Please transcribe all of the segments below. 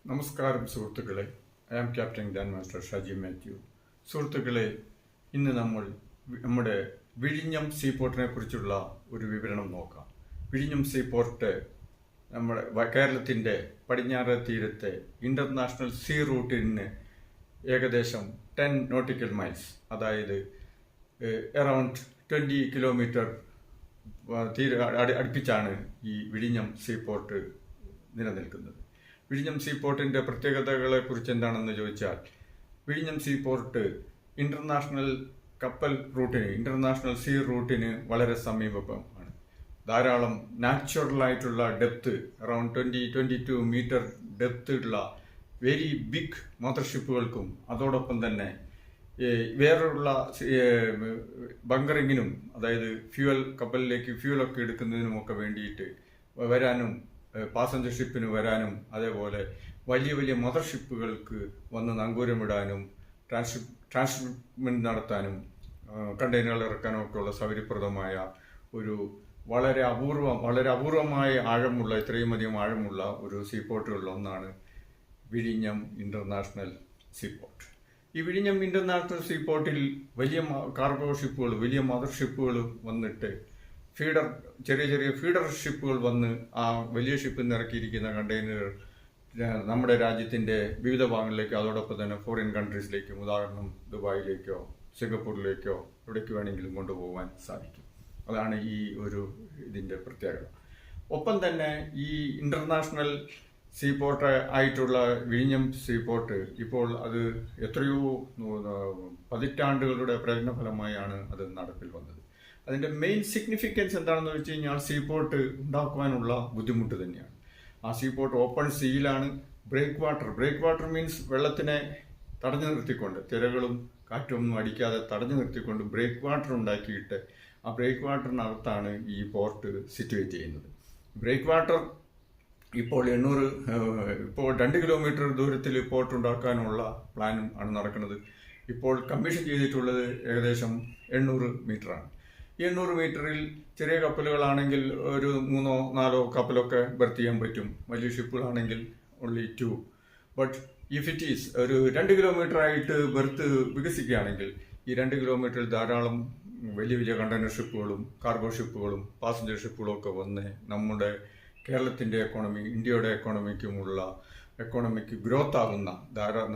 നമസ്കാരം സുഹൃത്തുക്കളെ. I am captain grand master Shaji Mathew. സുഹൃത്തുക്കളെ, ഇന്ന് നമ്മൾ നമ്മുടെ വിഴിഞ്ഞം സീപോർട്ടിനെ കുറിച്ചുള്ള ഒരു വിവരണം നോക്കാം. വിഴിഞ്ഞം സീപോർട്ട് നമ്മുടെ കേരളത്തിൻ്റെ പടിഞ്ഞാറ് തീരത്തെ ഇൻ്റർനാഷണൽ സീ റൂട്ടിന് ഏകദേശം 10 നോട്ടിക്കൽ മൈൽസ്, അതായത് അറൗണ്ട് 20 കിലോമീറ്റർ അടുപ്പിച്ചാണ് ഈ വിഴിഞ്ഞം സീപോർട്ട് നിലനിൽക്കുന്നത്. വിഴിഞ്ഞം സീപോർട്ടിൻ്റെ പ്രത്യേകതകളെ കുറിച്ച് എന്താണെന്ന് ചോദിച്ചാൽ, വിഴിഞ്ഞം സീപോർട്ട് ഇന്റർനാഷണൽ കപ്പൽ റൂട്ടിന്, ഇന്റർനാഷണൽ സീ റൂട്ടിന് വളരെ സമീപമാണ്. ധാരാളം നാച്ചുറലായിട്ടുള്ള ഡെപ്ത്, അറൌണ്ട് 20-22 മീറ്റർ ഡെപ്ത് ഉള്ള വെരി ബിഗ് മദർഷിപ്പുകൾക്കും അതോടൊപ്പം തന്നെ വേറെയുള്ള ബങ്കറിങ്ങിനും, അതായത് കപ്പലിലേക്ക് ഫ്യൂലൊക്കെ എടുക്കുന്നതിനുമൊക്കെ വേണ്ടിയിട്ട് വരാനും, പാസഞ്ചർ ഷിപ്പിന് വരാനും, അതേപോലെ വലിയ വലിയ മദർഷിപ്പുകൾക്ക് വന്ന് നങ്കൂരമിടാനും ട്രാൻസ്ഷിപ്മെന്റ് നടത്താനും കണ്ടെയ്നറുകൾ ഇറക്കാനും ഒക്കെ ഉള്ള സൗകര്യപ്രദമായ ഒരു വളരെ അപൂർവമായ ആഴമുള്ള, ഇത്രയും അധികം ആഴമുള്ള ഒരു സീപോർട്ടുകളിൽ ഒന്നാണ് വിഴിഞ്ഞം ഇന്റർനാഷണൽ സീപോർട്ട്. ഈ വിഴിഞ്ഞം ഇന്റർനാഷണൽ സീപോർട്ടിൽ വലിയ കാർഗോ ഷിപ്പുകൾ, വലിയ മദർഷിപ്പുകൾ വന്നിട്ട് ചെറിയ ചെറിയ ഫീഡർ ഷിപ്പുകൾ വന്ന് ആ വലിയ ഷിപ്പിൽ നിന്ന് ഇറക്കിയിരിക്കുന്ന കണ്ടെയ്നറുകൾ നമ്മുടെ രാജ്യത്തിന്റെ വിവിധ ഭാഗങ്ങളിലേക്കോ അതോടൊപ്പം തന്നെ ഫോറിൻ കൺട്രീസിലേക്കും, ഉദാഹരണം ദുബായിലേക്കോ സിംഗപ്പൂരിലേക്കോ എവിടേക്ക് വേണമെങ്കിലും കൊണ്ടുപോകാൻ സാധിക്കും. അതാണ് ഈ ഒരു ഇതിന്റെ പ്രത്യേകത. ഒപ്പം തന്നെ ഈ ഇന്റർനാഷണൽ സീപോർട്ട് ആയിട്ടുള്ള വിഴിഞ്ഞം സീപോർട്ട് ഇപ്പോൾ അത് എത്രയോ പതിറ്റാണ്ടുകളുടെ പ്രയത്നഫലമായാണ് അത് നടപ്പിൽ വന്നത്. അതിന്റെ മെയിൻ സിഗ്നിഫിക്കൻസ് എന്താണെന്ന് വെച്ച് കഴിഞ്ഞാൽ, സീപോർട്ട് ഉണ്ടാക്കുവാനുള്ള ബുദ്ധിമുട്ട് തന്നെയാണ്. ആ സീപോർട്ട് ഓപ്പൺ സീയിലാണ്. ബ്രേക്ക് വാട്ടർ മീൻസ് വെള്ളത്തിനെ തടഞ്ഞു നിർത്തിക്കൊണ്ട്, തിരകളും കാറ്റൊന്നും അടിക്കാതെ തടഞ്ഞു നിർത്തിക്കൊണ്ട് ബ്രേക്ക് വാട്ടർ ഉണ്ടാക്കിയിട്ട് ആ ബ്രേക്ക് വാട്ടറിനകത്താണ് ഈ പോർട്ട് സിറ്റുവേറ്റ് ചെയ്യുന്നത്. ബ്രേക്ക് വാട്ടർ ഇപ്പോൾ 2 കിലോമീറ്റർ ദൂരത്തിൽ പോർട്ട് ഉണ്ടാക്കാനുള്ള പ്ലാനും ആണ് നടക്കുന്നത്. ഇപ്പോൾ കമ്മീഷൻ ചെയ്തിട്ടുള്ളത് ഏകദേശം 800 മീറ്ററാണ്. ഈ 800 മീറ്ററിൽ ചെറിയ കപ്പലുകളാണെങ്കിൽ ഒരു 3-4 കപ്പലൊക്കെ ബർത്ത് ചെയ്യാൻ പറ്റും. വലിയ ഷിപ്പുകളാണെങ്കിൽ only 2. But if it is ഒരു 2 കിലോമീറ്റർ ആയിട്ട് ബർത്ത് വികസിക്കുകയാണെങ്കിൽ ഈ 2 കിലോമീറ്ററിൽ ധാരാളം വലിയ വലിയ കണ്ടെയ്നർ ഷിപ്പുകളും കാർഗോ ഷിപ്പുകളും പാസഞ്ചർ ഷിപ്പുകളും ഒക്കെ വന്ന് നമ്മുടെ കേരളത്തിന്റെ എക്കോണമി, ഇന്ത്യയുടെ എക്കോണമിക്ക് ഗ്രോത്ത് ആകുന്ന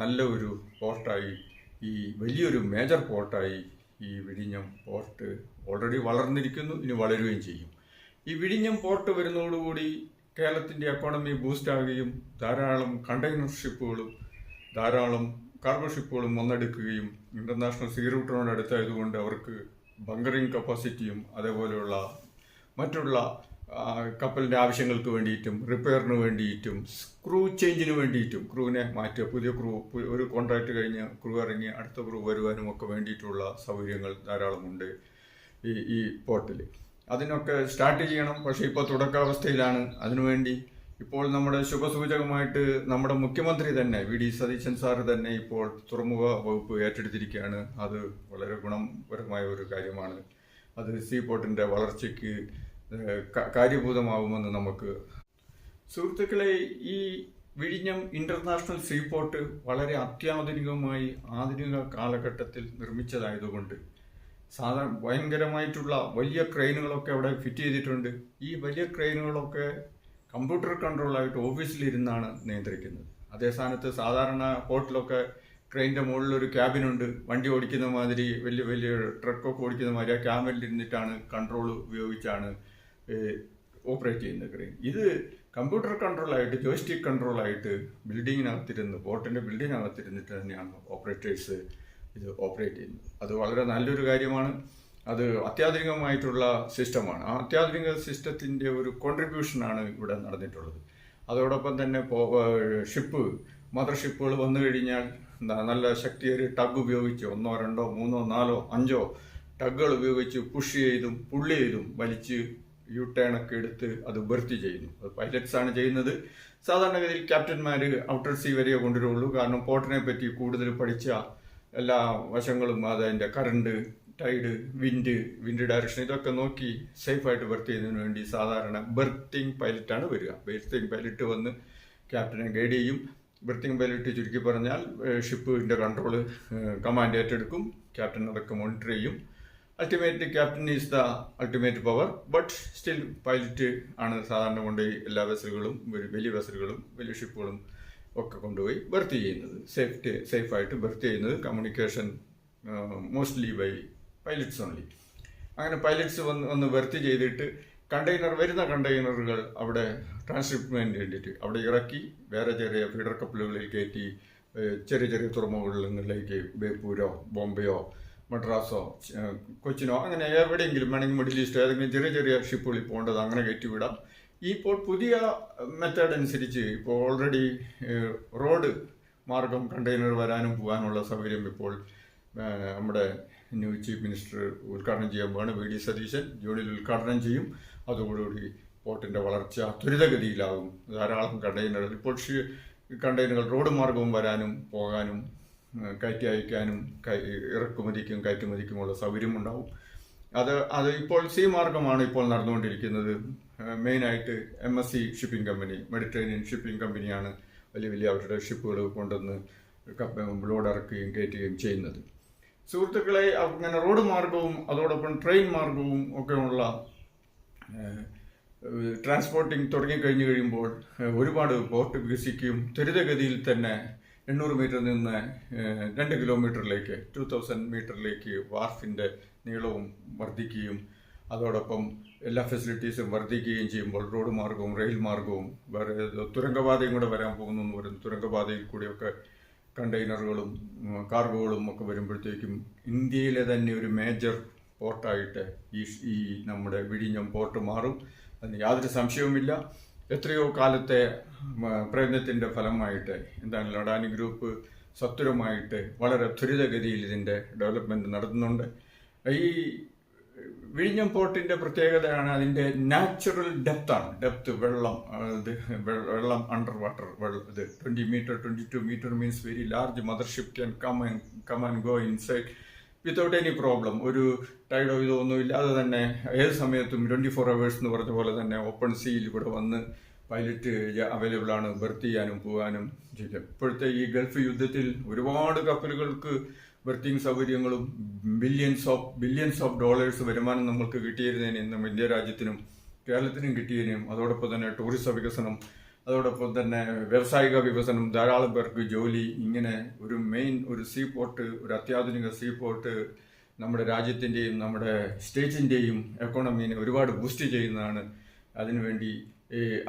നല്ല ഒരു പോർട്ടായി, ഈ വലിയൊരു മേജർ പോർട്ടായി ഈ വിഴിഞ്ഞം പോർട്ട് ഓൾറെഡി വളർന്നിരിക്കുന്നു, ഇനി വളരുകയും ചെയ്യും. ഈ വിഴിഞ്ഞം പോർട്ട് വരുന്നതോടുകൂടി കേരളത്തിന്റെ എക്കോണമി ബൂസ്റ്റ് ആകുകയും ധാരാളം കണ്ടെയ്നർ ഷിപ്പുകളും ധാരാളം കാർഗോ ഷിപ്പുകളും വന്നെടുക്കുകയും, ഇന്റർനാഷണൽ സീ റൂട്ടിനോട് അടുത്തായതുകൊണ്ട് അവർക്ക് ബങ്കറിംഗ് കപ്പാസിറ്റിയും അതേപോലെയുള്ള മറ്റുള്ള കപ്പലിന്റെ ആവശ്യങ്ങൾക്ക് വേണ്ടിയിട്ടും റിപ്പയറിന് വേണ്ടിയിട്ടും ക്രൂ ചേഞ്ചിന് വേണ്ടിയിട്ടും, ക്രൂവിനെ മാറ്റുക, പുതിയ ഒരു കോൺട്രാക്ട് കഴിഞ്ഞ് ക്രൂ ഇറങ്ങി അടുത്ത ക്രൂ വരുവാനും ഒക്കെ വേണ്ടിയിട്ടുള്ള സൗകര്യങ്ങൾ ധാരാളമുണ്ട് ഈ പോർട്ടിൽ. അതിനൊക്കെ സ്റ്റാർട്ട് ചെയ്യണം, പക്ഷെ ഇപ്പോൾ തുടക്കാവസ്ഥയിലാണ്. അതിനുവേണ്ടി ഇപ്പോൾ നമ്മുടെ ശുഭസൂചകമായിട്ട് നമ്മുടെ മുഖ്യമന്ത്രി തന്നെ, വി ഡി സതീശൻ സാറ് തന്നെ ഇപ്പോൾ തുറമുഖ വകുപ്പ് ഏറ്റെടുത്തിരിക്കുകയാണ്. അത് വളരെ ഗുണപരമായ ഒരു കാര്യമാണ്. അത് സീ പോർട്ടിന്റെ വളർച്ചയ്ക്ക് കാര്യഭൂതമാവുമെന്ന് നമുക്ക്. സുഹൃത്തുക്കളെ, ഈ വിഴിഞ്ഞം ഇന്റർനാഷണൽ സീപോർട്ട് വളരെ അത്യാധുനികമായി ആധുനിക കാലഘട്ടത്തിൽ നിർമ്മിച്ചതായതുകൊണ്ട് ഭയങ്കരമായിട്ടുള്ള വലിയ ക്രെയിനുകളൊക്കെ അവിടെ ഫിറ്റ് ചെയ്തിട്ടുണ്ട്. ഈ വലിയ ക്രെയിനുകളൊക്കെ കമ്പ്യൂട്ടർ കൺട്രോളായിട്ട് ഓഫീസിലിരുന്നാണ് നിയന്ത്രിക്കുന്നത്. അതേ സ്ഥാനത്ത് സാധാരണ പോർട്ടിലൊക്കെ ക്രെയിനിന്റെ മുകളിൽ ഒരു ക്യാബിനുണ്ട്. വണ്ടി ഓടിക്കുന്ന മാതിരി, വലിയ വലിയ ട്രക്കൊക്കെ ഓടിക്കുന്ന മാതിരി ആ ക്യാബിനിൽ ഇരുന്നിട്ടാണ് കൺട്രോൾ ഉപയോഗിച്ചാണ് ഓപ്പറേറ്റ് ചെയ്യുന്നത് ക്രെയിൻ. ഇത് കമ്പ്യൂട്ടർ കൺട്രോളായിട്ട്, ജോയ്സ്റ്റിക് കൺട്രോളായിട്ട് ബിൽഡിങ്ങിനകത്തിരുന്ന്, പോർട്ടിന്റെ ബിൽഡിങ്ങിനകത്തിരുന്നിട്ട് തന്നെയാണ് ഓപ്പറേറ്റേഴ്സ് ഇത് ഓപ്പറേറ്റ് ചെയ്യുന്നത്. അത് വളരെ നല്ലൊരു കാര്യമാണ്. അത് അത്യാധുനികമായിട്ടുള്ള സിസ്റ്റമാണ്. ആ അത്യാധുനിക സിസ്റ്റത്തിന്റെ ഒരു കോൺട്രിബ്യൂഷനാണ് ഇവിടെ നടന്നിട്ടുള്ളത്. അതോടൊപ്പം തന്നെ മദർ ഷിപ്പുകൾ വന്നു കഴിഞ്ഞാൽ നല്ല ശക്തിയേറിയ ടഗ് ഉപയോഗിച്ച് 1, 2, 3, 4, 5 ടഗുകൾ ഉപയോഗിച്ച് പുഷ് ചെയ്തും പുള്ളി ചെയ്തും വലിച്ച് യു-ടേൺ ഒക്കെ എടുത്ത് അത് ബർത്ത് ചെയ്യുന്നു. അത് പൈലറ്റ്സ് ആണ് ചെയ്യുന്നത്. സാധാരണഗതിയിൽ ക്യാപ്റ്റന്മാര് ഔട്ടർ സീ വരെയേ കൊണ്ടുവരുള്ളൂ. കാരണം പോർട്ടിനെ പറ്റി കൂടുതൽ പഠിച്ച എല്ലാ വശങ്ങളും, അതിന്റെ കറണ്ട്, ടൈഡ്, വിൻഡ് ഡയറക്ഷൻ ഇതൊക്കെ നോക്കി സേഫായിട്ട് ബർത്ത് ചെയ്യുന്നതിന് വേണ്ടി സാധാരണ ബർത്തിങ് പൈലറ്റാണ് വരിക. ബർത്തിങ് പൈലറ്റ് വന്ന് ക്യാപ്റ്റനെ ഗൈഡ് ചെയ്യും. ബെർത്തിങ് പൈലറ്റ് ചുരുക്കി പറഞ്ഞാൽ ഷിപ്പിൻ്റെ കൺട്രോള് കമാൻഡ് ഏറ്റെടുക്കും, ക്യാപ്റ്റൻ അതൊക്കെ മോണിറ്റർ ചെയ്യും. Ultimate captain is the ultimate power, but still pilot ആണ് സാധാരണ കൊണ്ടുപോയി എല്ലാ വെസലുകളും, വലിയ വെസലുകളും വലിയ ഷിപ്പുകളും ഒക്കെ കൊണ്ടുപോയി ബെർത്ത് ചെയ്യുന്നത്, സേഫായിട്ട് ബെർത്ത് ചെയ്യുന്നത്. Communication mostly by pilots only. അങ്ങനെ പൈലറ്റ്സ് വന്ന് ബെർത്ത് ചെയ്തിട്ട് വരുന്ന കണ്ടെയ്നറുകൾ അവിടെ ട്രാൻസ്ഷിപ്മെൻറ്റ് വേണ്ടിയിട്ട് അവിടെ ഇറക്കി വേറെ ചെറിയ ഫീഡർ കപ്പലുകളിൽ കയറ്റി ചെറിയ ചെറിയ തുറമുഖങ്ങളിലേക്ക് ബേപ്പൂരോ ബോംബെയോ മദ്രാസോ കൊച്ചിനോ അങ്ങനെ എവിടെയെങ്കിലും വേണമെങ്കിൽ മിഡിൽ ഈസ്റ്റോ ഏതെങ്കിലും ചെറിയ ചെറിയ ഷിപ്പുകളിൽ പോകേണ്ടത് അങ്ങനെ കയറ്റിവിടാം. ഇപ്പോൾ പുതിയ മെത്തേഡ് അനുസരിച്ച് ഇപ്പോൾ ഓൾറെഡി റോഡ് മാർഗം കണ്ടെയ്നർ വരാനും പോകാനുള്ള സൗകര്യം ഇപ്പോൾ നമ്മുടെ ന്യൂ ചീഫ് മിനിസ്റ്റർ ഉദ്ഘാടനം ചെയ്യാൻ പോവാണ്. വി ഡി സതീശൻ ജൂണിൽ ഉദ്ഘാടനം ചെയ്യും. അതോടുകൂടി പോർട്ടിൻ്റെ വളർച്ച ത്വരിതഗതിയിലാകും. ധാരാളം കണ്ടെയ്നറുകൾ ഇപ്പോൾ കണ്ടെയ്നറുകൾ റോഡ് മാർഗവും വരാനും പോകാനും കയറ്റി അയക്കാനും ഇറക്കുമതിക്കും കയറ്റുമതിക്കുമുള്ള സൗകര്യമുണ്ടാവും. അത് ഇപ്പോൾ സീ മാർഗമാണ് ഇപ്പോൾ നടന്നുകൊണ്ടിരിക്കുന്നത്. മെയിനായിട്ട് MSC shipping company, Mediterranean shipping കമ്പനിയാണ് വലിയ വലിയ അവരുടെ ഷിപ്പുകൾ കൊണ്ടുവന്ന് ലോഡ് ഇറക്കുകയും കയറ്റുകയും ചെയ്യുന്നത്. സുഹൃത്തുക്കളെ, അങ്ങനെ റോഡ് മാർഗവും അതോടൊപ്പം ട്രെയിൻ മാർഗവും ഒക്കെയുള്ള ട്രാൻസ്പോർട്ടിങ് തുടങ്ങിക്കഴിഞ്ഞു കഴിയുമ്പോൾ ഒരുപാട് പോർട്ട് വികസിക്കുകയും ത്വരിതഗതിയിൽ തന്നെ 800 മീറ്ററിൽ നിന്ന് 2 കിലോമീറ്ററിലേക്ക് 2000 മീറ്ററിലേക്ക് വാർഫിൻ്റെ നീളവും വർദ്ധിക്കുകയും അതോടൊപ്പം എല്ലാ ഫെസിലിറ്റീസും വർദ്ധിക്കുകയും ചെയ്യുമ്പോൾ റോഡ് മാർഗവും റെയിൽ മാർഗവും വേറെ തുരങ്കപാതയും കൂടെ വരാൻ പോകുന്നു എന്ന് പറയുന്നു. തുരങ്കപാതയിൽ കൂടിയൊക്കെ കണ്ടെയ്നറുകളും കാർഗോകളും ഒക്കെ വരുമ്പോഴത്തേക്കും ഇന്ത്യയിലെ തന്നെ ഒരു മേജർ പോർട്ടായിട്ട് ഈ നമ്മുടെ വിഴിഞ്ഞം പോർട്ട് മാറും. അതിന് യാതൊരു സംശയവുമില്ല. എത്രയോ കാലത്തെ പ്രയത്നത്തിൻ്റെ ഫലമായിട്ട് എന്താണ് അഡാനി ഗ്രൂപ്പ് സത്വരമായിട്ട് വളരെ ത്വരിതഗതിയിൽ ഇതിൻ്റെ ഡെവലപ്മെൻറ്റ് നടത്തുന്നുണ്ട്. ഈ വിഴിഞ്ഞം പോർട്ടിൻ്റെ പ്രത്യേകതയാണ് അതിൻ്റെ നാച്ചുറൽ ഡെപ്ത്. വെള്ളം അണ്ടർ വാട്ടർ ഇത് 20 metre 22 metre means very large mothership can come and go inside without any problem. ഒരു ടൈഡോ ഇതോ ഒന്നും ഇല്ലാതെ തന്നെ ഏത് സമയത്തും 24 hours എന്ന് പറഞ്ഞ പോലെ തന്നെ ഓപ്പൺ സീയിൽ ഇവിടെ വന്ന് പൈലറ്റ് അവൈലബിൾ ആണ് ബെർത്ത് ചെയ്യാനും പോകാനും ചെയ്യും. ഇപ്പോഴത്തെ ഈ ഗൾഫ് യുദ്ധത്തിൽ ഒരുപാട് കപ്പലുകൾക്ക് ബെർത്തിങ് സൗകര്യങ്ങളും ബില്യൺസ് ഓഫ് ഡോളേഴ്സ് വരുമാനം നമ്മൾക്ക് കിട്ടിയിരുന്നതിനും ഇന്ത്യ രാജ്യത്തിനും കേരളത്തിനും കിട്ടിയതിനും അതോടൊപ്പം തന്നെ ടൂറിസം വികസനം അതോടൊപ്പം തന്നെ വ്യാവസായിക വികസനം ധാരാളം പേർക്ക് ജോലി ഇങ്ങനെ ഒരു സീ പോർട്ട് ഒരു അത്യാധുനിക സീ പോർട്ട് നമ്മുടെ രാജ്യത്തിൻ്റെയും നമ്മുടെ സ്റ്റേറ്റിൻ്റെയും എക്കോണമീനെ ഒരുപാട് ബൂസ്റ്റ് ചെയ്യുന്നതാണ്. അതിനുവേണ്ടി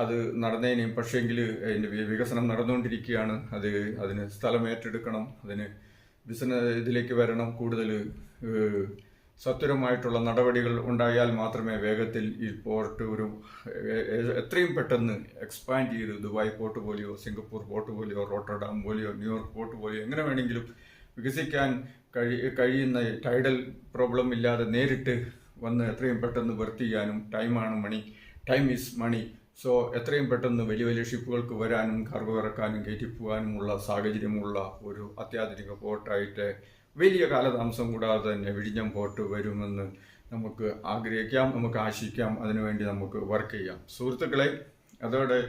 അത് നടന്നതിനെയും പക്ഷേങ്കിൽ അതിൻ്റെ വികസനം നടന്നുകൊണ്ടിരിക്കുകയാണ്. അതിന് സ്ഥലം ഏറ്റെടുക്കണം, അതിന് ഇതിലേക്ക് വരണം. കൂടുതൽ സത്വരമായിട്ടുള്ള നടപടികൾ ഉണ്ടായാൽ മാത്രമേ വേഗത്തിൽ ഈ പോർട്ട് എത്രയും പെട്ടെന്ന് എക്സ്പാൻഡ് ചെയ്ത് ദുബായ് പോർട്ട് പോലെയോ സിംഗപ്പൂർ പോർട്ട് പോലെയോ റോട്ടർഡാം പോലെയോ ന്യൂയോർക്ക് പോർട്ട് പോലെയോ എങ്ങനെ വേണമെങ്കിലും വികസിക്കാൻ കഴിയുന്ന ടൈഡൽ പ്രോബ്ലം ഇല്ലാതെ നേരിട്ട് വന്ന് എത്രയും പെട്ടെന്ന് ബെർത്ത് ചെയ്യാനും ടൈം ഈസ് മണി. സോ എത്രയും പെട്ടെന്ന് വലിയ വലിയ ഷിപ്പുകൾക്ക് വരാനും കാർഗോ ഇറക്കാനും കയറ്റിപ്പോകാനുമുള്ള സാഹചര്യമുള്ള ഒരു അത്യാധുനിക പോർട്ടായിട്ട് വലിയ കാലതാമസം കൂടാതെ തന്നെ വിഴിഞ്ഞം പോർട്ട് വരുമെന്ന് നമുക്ക് ആഗ്രഹിക്കാം, നമുക്ക് ആശിക്കാം. അതിനുവേണ്ടി നമുക്ക് വർക്ക് ചെയ്യാം. സുഹൃത്തുക്കളെ, അതോടെ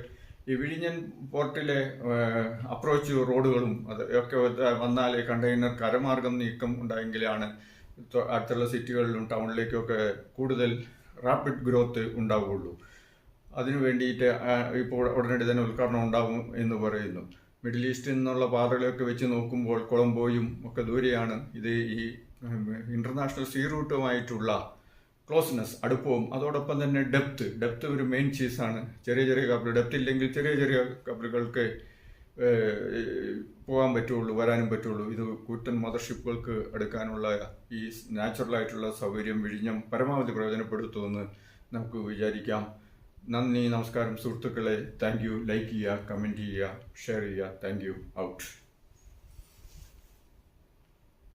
ഈ വിഴിഞ്ഞം പോർട്ടിലെ അപ്രോച്ച് റോഡുകളും ഒക്കെ വന്നാലേ കണ്ടെയ്നർ കരമാർഗം നീക്കം ഉണ്ടായെങ്കിലാണ് അടുത്തുള്ള സിറ്റികളിലും ടൗണിലേക്കൊക്കെ കൂടുതൽ റാപ്പിഡ് ഗ്രോത്ത് ഉണ്ടാവുകയുള്ളൂ. അതിനു വേണ്ടിയിട്ട് ഇപ്പോൾ ഉടനടി തന്നെ ഉദ്ഘാടനം ഉണ്ടാകും എന്ന് പറയുന്നു. മിഡിൽ ഈസ്റ്റിൽ നിന്നുള്ള പാതകളൊക്കെ വെച്ച് നോക്കുമ്പോൾ കൊളംബോയും ഒക്കെ ദൂരെയാണ്. ഇത് ഈ ഇൻ്റർനാഷണൽ സീ റൂട്ടുമായിട്ടുള്ള ക്ലോസ്നെസ് അടുപ്പവും അതോടൊപ്പം തന്നെ ഡെപ്ത് ഒരു മെയിൻ ചീസാണ്. ചെറിയ കപ്പൽ ഡെപ്ത് ഇല്ലെങ്കിൽ ചെറിയ കപ്പലുകൾക്ക് പോകാൻ പറ്റുള്ളൂ, വരാനും പറ്റുള്ളൂ. ഇത് കൂറ്റൻ മദർഷിപ്പുകൾക്ക് എടുക്കാനുള്ള ഈ നാച്ചുറലായിട്ടുള്ള സൗകര്യം വിഴിഞ്ഞം പരമാവധി പ്രയോജനപ്പെടുത്തുമെന്ന് നമുക്ക് വിചാരിക്കാം. നന്ദി, നമസ്കാരം സുഹൃത്തുക്കളെ. Thank you. ലൈക്ക് ചെയ്യുക, കമൻറ്റ് ചെയ്യുക, ഷെയർ ചെയ്യുക. Thank you. ഔട്ട്.